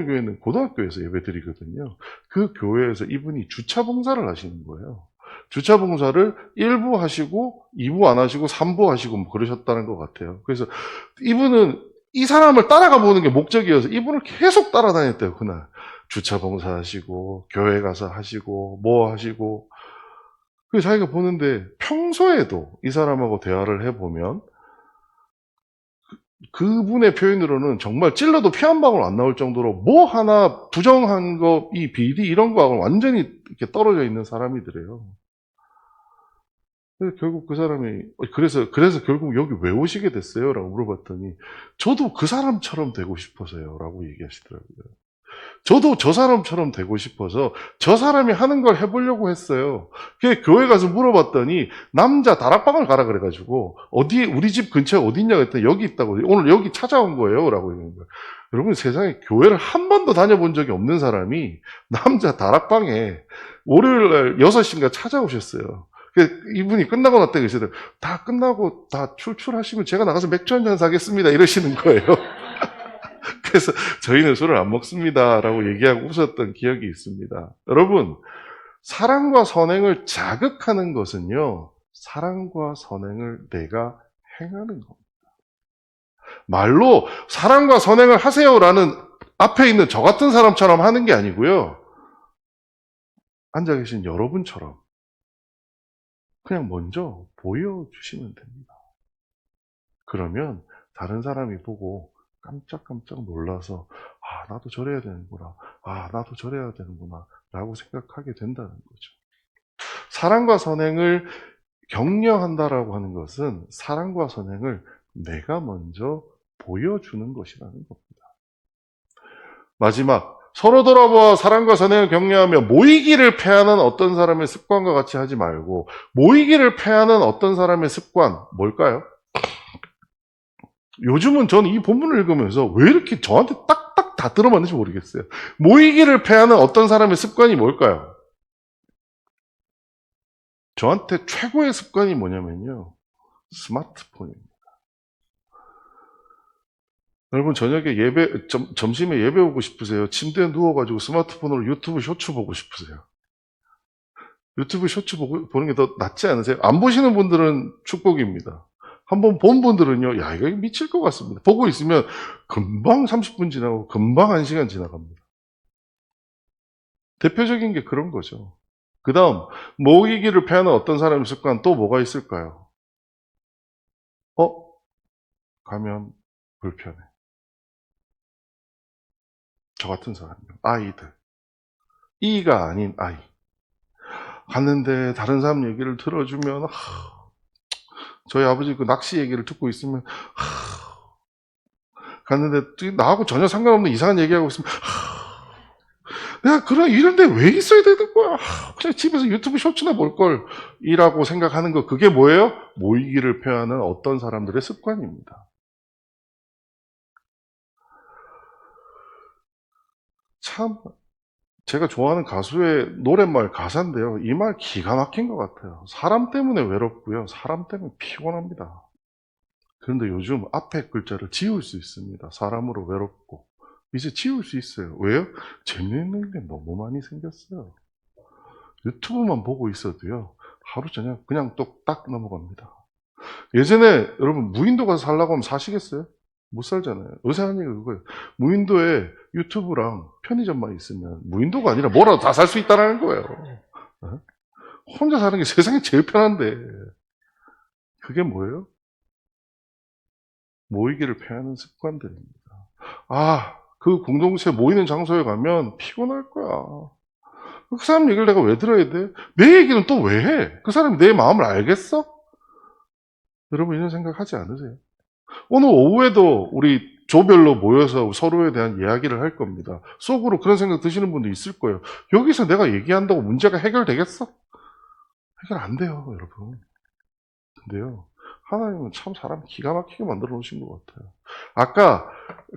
Speaker 1: 교회는 고등학교에서 예배 드리거든요. 그 교회에서 이분이 주차 봉사를 하시는 거예요. 주차 봉사를 1부 하시고 2부 안 하시고 3부 하시고 뭐 그러셨다는 것 같아요. 그래서 이분은 이 사람을 따라가 보는 게 목적이어서 이분을 계속 따라다녔대요, 그날. 주차 봉사 하시고 교회 가서 하시고 뭐 하시고 그 자기가 보는데 평소에도 이 사람하고 대화를 해보면 그분의 표현으로는 정말 찔러도 피 한 방울 안 나올 정도로 뭐 하나 부정한 거, 이 비리 이런 거하고 완전히 이렇게 떨어져 있는 사람이더래요. 그래서 결국 그 사람이 그래서 결국 여기 왜 오시게 됐어요? 라고 물어봤더니 저도 그 사람처럼 되고 싶어서요 라고 얘기하시더라고요. 저도 저 사람처럼 되고 싶어서 저 사람이 하는 걸 해보려고 했어요. 그 교회 가서 물어봤더니 남자 다락방을 가라 그래가지고 어디 우리 집 근처에 어디 있냐고 했더니 여기 있다고 오늘 여기 찾아온 거예요 라고 얘기하는 거예요. 여러분 세상에 교회를 한 번도 다녀본 적이 없는 사람이 남자 다락방에 월요일 날 6시인가 찾아오셨어요. 이분이 끝나고 났다 그러시더라고요. 다 끝나고 다 출출하시면 제가 나가서 맥주 한잔 사겠습니다 이러시는 거예요. 그래서 저희는 술을 안 먹습니다 라고 얘기하고 웃었던 기억이 있습니다. 여러분, 사랑과 선행을 자극하는 것은요, 사랑과 선행을 내가 행하는 겁니다. 말로 사랑과 선행을 하세요라는 앞에 있는 저 같은 사람처럼 하는 게 아니고요, 앉아 계신 여러분처럼 그냥 먼저 보여주시면 됩니다. 그러면 다른 사람이 보고 깜짝깜짝 놀라서 나도 저래야 되는구나. 나도 저래야 되는구나. 라고 생각하게 된다는 거죠. 사랑과 선행을 격려한다라고 하는 것은 사랑과 선행을 내가 먼저 보여주는 것이라는 겁니다. 마지막, 서로 돌아보아 사랑과 선행을 격려하며 모이기를 패하는 어떤 사람의 습관과 같이 하지 말고 모이기를 패하는 어떤 사람의 습관, 뭘까요? 요즘은 저는 이 본문을 읽으면서 왜 이렇게 저한테 딱딱 다 들어맞는지 모르겠어요. 모이기를 패하는 어떤 사람의 습관이 뭘까요? 저한테 최고의 습관이 뭐냐면요. 스마트폰입니다. 여러분 저녁에 점심에 예배 오고 싶으세요? 침대에 누워가지고 스마트폰으로 유튜브 쇼츠 보고 싶으세요? 유튜브 쇼츠 보는 게 더 낫지 않으세요? 안 보시는 분들은 축복입니다. 한번 본 분들은요, 야, 이거 미칠 것 같습니다. 보고 있으면 금방 30분 지나고 금방 1시간 지나갑니다. 대표적인 게 그런 거죠. 그 다음, 모이기를 패하는 어떤 사람의 습관 또 뭐가 있을까요? 가면 불편해. 저 같은 사람이요. 아이들. 이가 아닌 아이. 갔는데 다른 사람 얘기를 들어주면 저희 아버지 그 낚시 얘기를 듣고 있으면 갔는데 나하고 전혀 상관없는 이상한 얘기하고 있으면 내가 이런데 왜 있어야 되는 거야? 그냥 집에서 유튜브 쇼츠나 볼 걸 이라고 생각하는 거, 그게 뭐예요? 모이기를 표하는 어떤 사람들의 습관입니다. 참 제가 좋아하는 가수의 노랫말 가사인데요. 이 말 기가 막힌 것 같아요. 사람 때문에 외롭고요. 사람 때문에 피곤합니다. 그런데 요즘 앞에 글자를 지울 수 있습니다. 사람으로 외롭고. 이제 지울 수 있어요. 왜요? 재미있는 게 너무 많이 생겼어요. 유튜브만 보고 있어도요. 하루 저녁 그냥 또 딱 넘어갑니다. 예전에 여러분 무인도 가서 살라고 하면 사시겠어요? 못 살잖아요. 요새 하는 얘기가 그거예요. 무인도에 유튜브랑 편의점만 있으면 무인도가 아니라 뭐라도 다 살 수 있다는 거예요. 혼자 사는 게 세상에 제일 편한데. 그게 뭐예요? 모이기를 피하는 습관들입니다. 아, 그 공동체 모이는 장소에 가면 피곤할 거야. 그 사람 얘기를 내가 왜 들어야 돼? 내 얘기는 또 왜 해? 그 사람이 내 마음을 알겠어? 여러분 이런 생각 하지 않으세요? 오늘 오후에도 우리 조별로 모여서 서로에 대한 이야기를 할 겁니다. 속으로 그런 생각 드시는 분도 있을 거예요. 여기서 내가 얘기한다고 문제가 해결되겠어? 해결 안 돼요, 여러분. 근데요, 하나님은 참 사람 기가 막히게 만들어 놓으신 것 같아요. 아까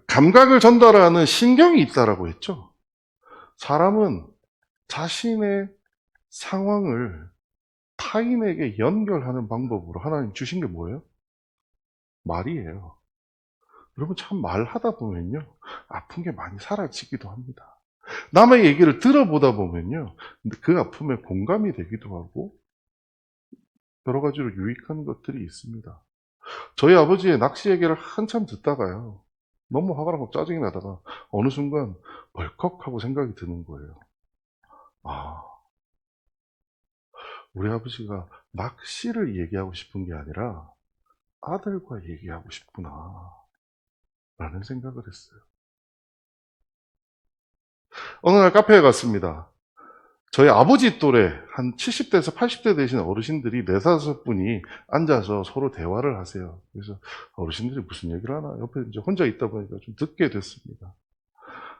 Speaker 1: 감각을 전달하는 신경이 있다라고 했죠? 사람은 자신의 상황을 타인에게 연결하는 방법으로 하나님 주신 게 뭐예요? 말이에요. 여러분 참 말하다 보면요, 아픈 게 많이 사라지기도 합니다. 남의 얘기를 들어보다 보면요, 그 아픔에 공감이 되기도 하고 여러 가지로 유익한 것들이 있습니다. 저희 아버지의 낚시 얘기를 한참 듣다가요, 너무 화가 나고 짜증이 나다가 어느 순간 벌컥하고 생각이 드는 거예요. 아, 우리 아버지가 낚시를 얘기하고 싶은 게 아니라 아들과 얘기하고 싶구나 라는 생각을 했어요. 어느 날 카페에 갔습니다. 저희 아버지 또래 한 70대에서 80대 되신 어르신들이 4-5분이 앉아서 서로 대화를 하세요. 그래서 어르신들이 무슨 얘기를 하나 옆에 이제 혼자 있다 보니까 좀 듣게 됐습니다.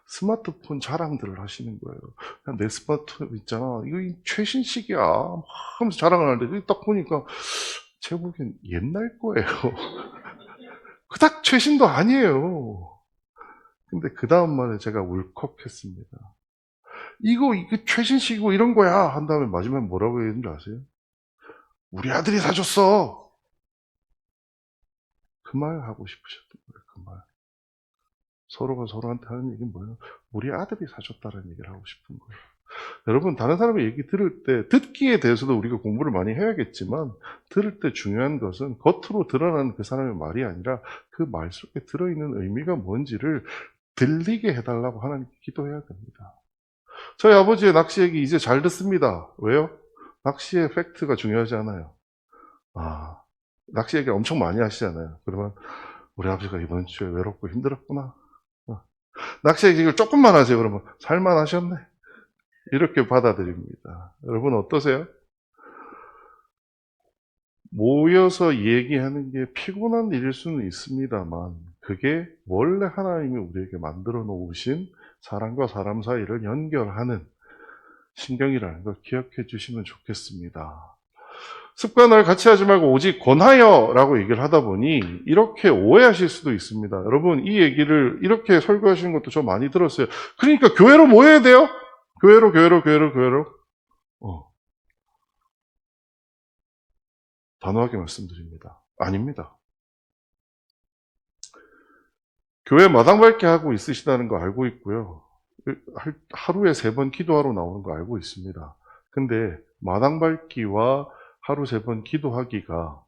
Speaker 1: 스마트폰 자랑들을 하시는 거예요. 야, 내 스마트폰 있잖아. 이거 최신식이야. 막 하면서 자랑을 하는데 딱 보니까 제가 보기엔 옛날 거예요. 그닥 최신도 아니에요. 근데 그 다음 말에 제가 울컥했습니다. 이거 최신식이고 이런 거야. 한 다음에 마지막에 뭐라고 했는지 아세요? 우리 아들이 사줬어. 그 말 하고 싶으셨던 거예요. 그 말. 서로가 서로한테 하는 얘기는 뭐예요? 우리 아들이 사줬다는 얘기를 하고 싶은 거예요. 여러분, 다른 사람의 얘기 들을 때, 듣기에 대해서도 우리가 공부를 많이 해야겠지만, 들을 때 중요한 것은 겉으로 드러나는 그 사람의 말이 아니라 그 말 속에 들어있는 의미가 뭔지를 들리게 해달라고 하나님께 기도해야 됩니다. 저희 아버지의 낚시 얘기 이제 잘 듣습니다. 왜요? 낚시의 팩트가 중요하지 않아요. 아, 낚시 얘기 엄청 많이 하시잖아요. 그러면 우리 아버지가 이번 주에 외롭고 힘들었구나. 낚시 얘기를 조금만 하세요. 그러면 살만하셨네. 이렇게 받아들입니다. 여러분 어떠세요? 모여서 얘기하는 게 피곤한 일일 수는 있습니다만 그게 원래 하나님이 우리에게 만들어 놓으신 사람과 사람 사이를 연결하는 신경이라는 걸 기억해 주시면 좋겠습니다. 습관을 같이 하지 말고 오직 권하여라고 얘기를 하다 보니 이렇게 오해하실 수도 있습니다. 여러분 이 얘기를 이렇게 설교하시는 것도 저 많이 들었어요. 그러니까 교회로 모여야 돼요? 교회로. 단호하게 말씀드립니다. 아닙니다. 교회 마당 밟기 하고 있으시다는 거 알고 있고요. 하루에 3번 기도하러 나오는 거 알고 있습니다. 근데 마당 밟기와 하루 3번 기도하기가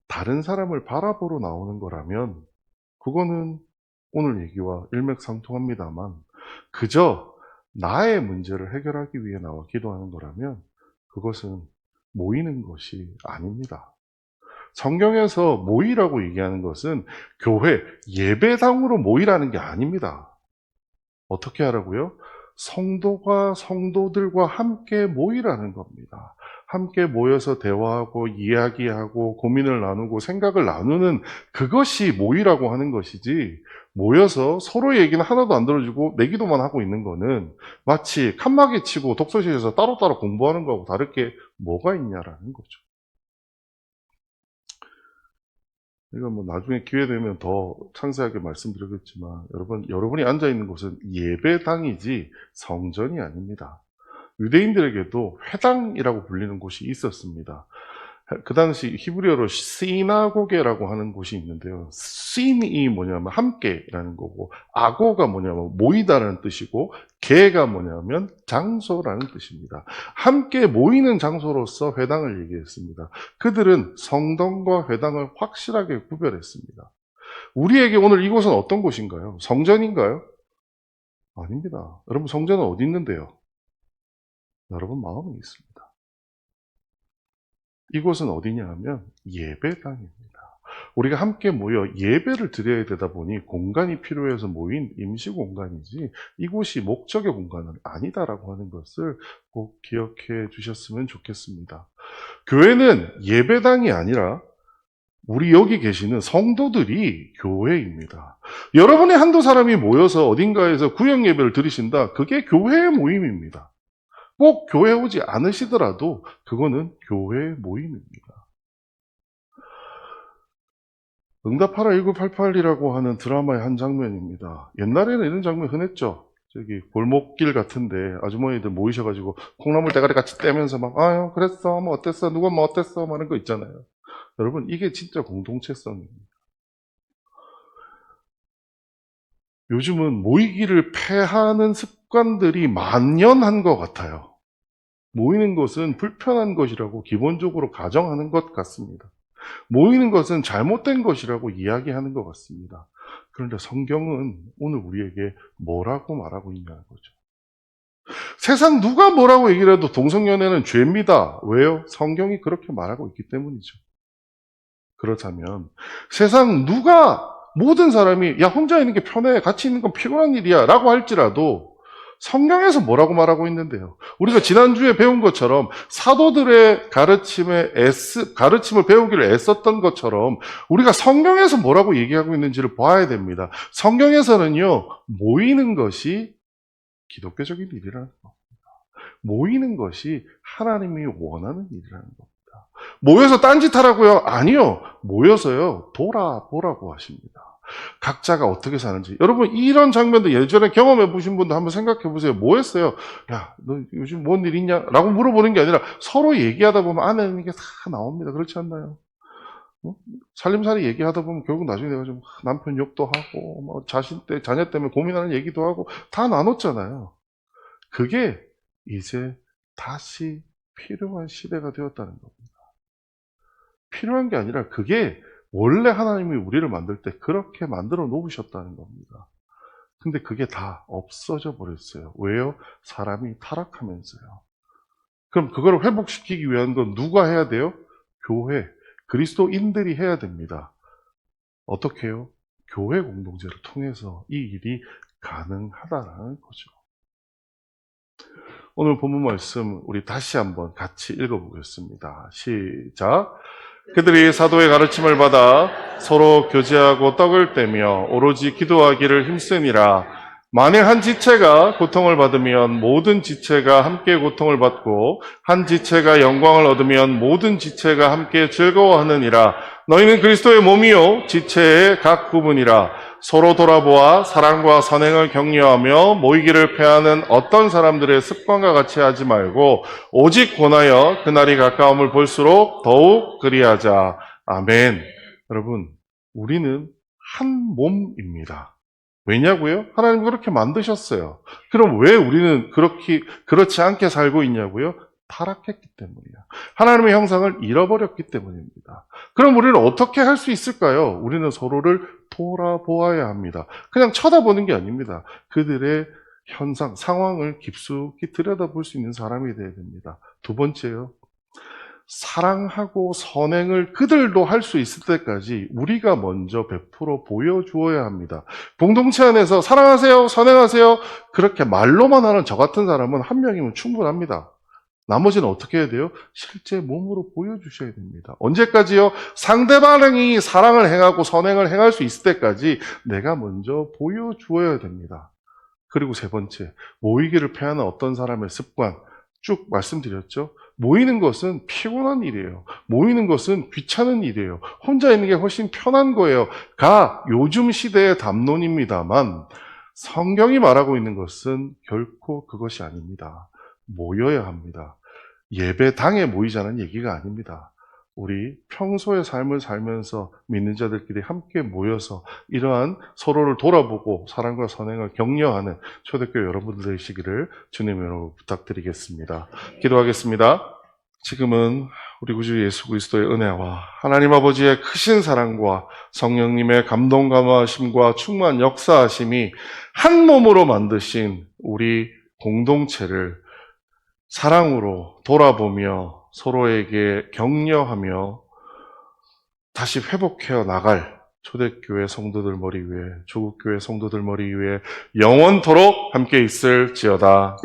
Speaker 1: 다른 사람을 바라보러 나오는 거라면 그거는 오늘 얘기와 일맥상통합니다만 그저 나의 문제를 해결하기 위해 나와 기도하는 거라면 그것은 모이는 것이 아닙니다. 성경에서 모이라고 얘기하는 것은 교회, 예배당으로 모이라는 게 아닙니다. 어떻게 하라고요? 성도가 성도들과 함께 모이라는 겁니다. 함께 모여서 대화하고 이야기하고 고민을 나누고 생각을 나누는 그것이 모이라고 하는 것이지 모여서 서로 얘기는 하나도 안 들어주고 내 기도만 하고 있는 거는 마치 칸막이 치고 독서실에서 따로따로 공부하는 거하고 다를 게 뭐가 있냐라는 거죠. 이건 뭐 나중에 기회 되면 더 상세하게 말씀드리겠지만 여러분이 앉아 있는 곳은 예배당이지 성전이 아닙니다. 유대인들에게도 회당이라고 불리는 곳이 있었습니다. 그 당시 히브리어로 시나고게라고 하는 곳이 있는데요. 신이 뭐냐면 함께라는 거고 아고가 뭐냐면 모이다라는 뜻이고 게가 뭐냐면 장소라는 뜻입니다. 함께 모이는 장소로서 회당을 얘기했습니다. 그들은 성당과 회당을 확실하게 구별했습니다. 우리에게 오늘 이곳은 어떤 곳인가요? 성전인가요? 아닙니다. 여러분 성전은 어디 있는데요? 여러분 마음에 있습니다. 이곳은 어디냐 하면 예배당입니다. 우리가 함께 모여 예배를 드려야 되다 보니 공간이 필요해서 모인 임시 공간이지 이곳이 목적의 공간은 아니다라고 하는 것을 꼭 기억해 주셨으면 좋겠습니다. 교회는 예배당이 아니라 우리 여기 계시는 성도들이 교회입니다. 여러분의 한두 사람이 모여서 어딘가에서 구역 예배를 드리신다. 그게 교회의 모임입니다. 꼭 교회 오지 않으시더라도 그거는 교회 모임입니다. 응답하라 1988이라고 하는 드라마의 한 장면입니다. 옛날에는 이런 장면 흔했죠. 저기 골목길 같은데 아주머니들 모이셔가지고 콩나물 대가리 같이 떼면서 막 아유 그랬어 뭐 어땠어 누가 뭐 어땠어 뭐 하는 거 있잖아요. 여러분 이게 진짜 공동체성입니다. 요즘은 모이기를 패하는 습관들이 만연한 것 같아요. 모이는 것은 불편한 것이라고 기본적으로 가정하는 것 같습니다. 모이는 것은 잘못된 것이라고 이야기하는 것 같습니다. 그런데 성경은 오늘 우리에게 뭐라고 말하고 있냐는 거죠. 세상 누가 뭐라고 얘기를 해도 동성연애는 죄입니다. 왜요? 성경이 그렇게 말하고 있기 때문이죠. 그렇다면 세상 누가 모든 사람이 야 혼자 있는 게 편해 같이 있는 건 피곤한 일이야 라고 할지라도 성경에서 뭐라고 말하고 있는데요. 우리가 지난주에 배운 것처럼 사도들의 가르침을 배우기를 애썼던 것처럼 우리가 성경에서 뭐라고 얘기하고 있는지를 봐야 됩니다. 성경에서는요, 모이는 것이 기독교적인 일이라는 겁니다. 모이는 것이 하나님이 원하는 일이라는 겁니다. 모여서 딴짓하라고요? 아니요. 모여서요, 돌아보라고 하십니다. 각자가 어떻게 사는지. 여러분, 이런 장면도 예전에 경험해 보신 분도 한번 생각해 보세요. 뭐 했어요? 야, 너 요즘 뭔 일 있냐? 라고 물어보는 게 아니라 서로 얘기하다 보면 안에는 이게 다 나옵니다. 그렇지 않나요? 살림살이 얘기하다 보면 결국 나중에 내가 좀 남편 욕도 하고, 뭐 자녀 때문에 고민하는 얘기도 하고 다 나눴잖아요. 그게 이제 다시 필요한 시대가 되었다는 겁니다. 필요한 게 아니라 그게 원래 하나님이 우리를 만들 때 그렇게 만들어 놓으셨다는 겁니다. 근데 그게 다 없어져 버렸어요. 왜요? 사람이 타락하면서요. 그럼 그걸 회복시키기 위한 건 누가 해야 돼요? 교회, 그리스도인들이 해야 됩니다. 어떻게 해요? 교회 공동체를 통해서 이 일이 가능하다는 거죠. 오늘 본문 말씀 우리 다시 한번 같이 읽어보겠습니다. 시작. 그들이 사도의 가르침을 받아 서로 교제하고 떡을 떼며 오로지 기도하기를 힘쓰니라. 만일 한 지체가 고통을 받으면 모든 지체가 함께 고통을 받고 한 지체가 영광을 얻으면 모든 지체가 함께 즐거워하느니라. 너희는 그리스도의 몸이요 지체의 각 부분이라. 서로 돌아보아 사랑과 선행을 격려하며 모이기를 패하는 어떤 사람들의 습관과 같이 하지 말고 오직 권하여 그날이 가까움을 볼수록 더욱 그리하자. 아멘. 여러분, 우리는 한 몸입니다. 왜냐고요? 하나님 그렇게 만드셨어요. 그럼 왜 우리는 그렇지 않게 살고 있냐고요? 타락했기 때문이에요. 하나님의 형상을 잃어버렸기 때문입니다. 그럼 우리는 어떻게 할 수 있을까요? 우리는 서로를 돌아보아야 합니다. 그냥 쳐다보는 게 아닙니다. 그들의 현상, 상황을 깊숙이 들여다볼 수 있는 사람이 되어야 됩니다. 두 번째요. 사랑하고 선행을 그들도 할 수 있을 때까지 우리가 먼저 베풀어 보여주어야 합니다. 공동체 안에서 사랑하세요, 선행하세요 그렇게 말로만 하는 저 같은 사람은 한 명이면 충분합니다. 나머지는 어떻게 해야 돼요? 실제 몸으로 보여주셔야 됩니다. 언제까지요? 상대방이 사랑을 행하고 선행을 행할 수 있을 때까지 내가 먼저 보여주어야 됩니다. 그리고 세 번째, 모이기를 패하는 어떤 사람의 습관 쭉 말씀드렸죠? 모이는 것은 피곤한 일이에요. 모이는 것은 귀찮은 일이에요. 혼자 있는 게 훨씬 편한 거예요. 가 요즘 시대의 담론입니다만 성경이 말하고 있는 것은 결코 그것이 아닙니다. 모여야 합니다. 예배당에 모이자는 얘기가 아닙니다. 우리 평소의 삶을 살면서 믿는 자들끼리 함께 모여서 이러한 서로를 돌아보고 사랑과 선행을 격려하는 초대교회 여러분들 되시기를 주님으로 부탁드리겠습니다. 기도하겠습니다. 지금은 우리 구주 예수 그리스도의 은혜와 하나님 아버지의 크신 사랑과 성령님의 감동 감화하심과 충만 역사하심이 한 몸으로 만드신 우리 공동체를 사랑으로 돌아보며 서로에게 격려하며 다시 회복해 나갈 초대교회 성도들 머리 위에, 조국교회 성도들 머리 위에 영원토록 함께 있을지어다.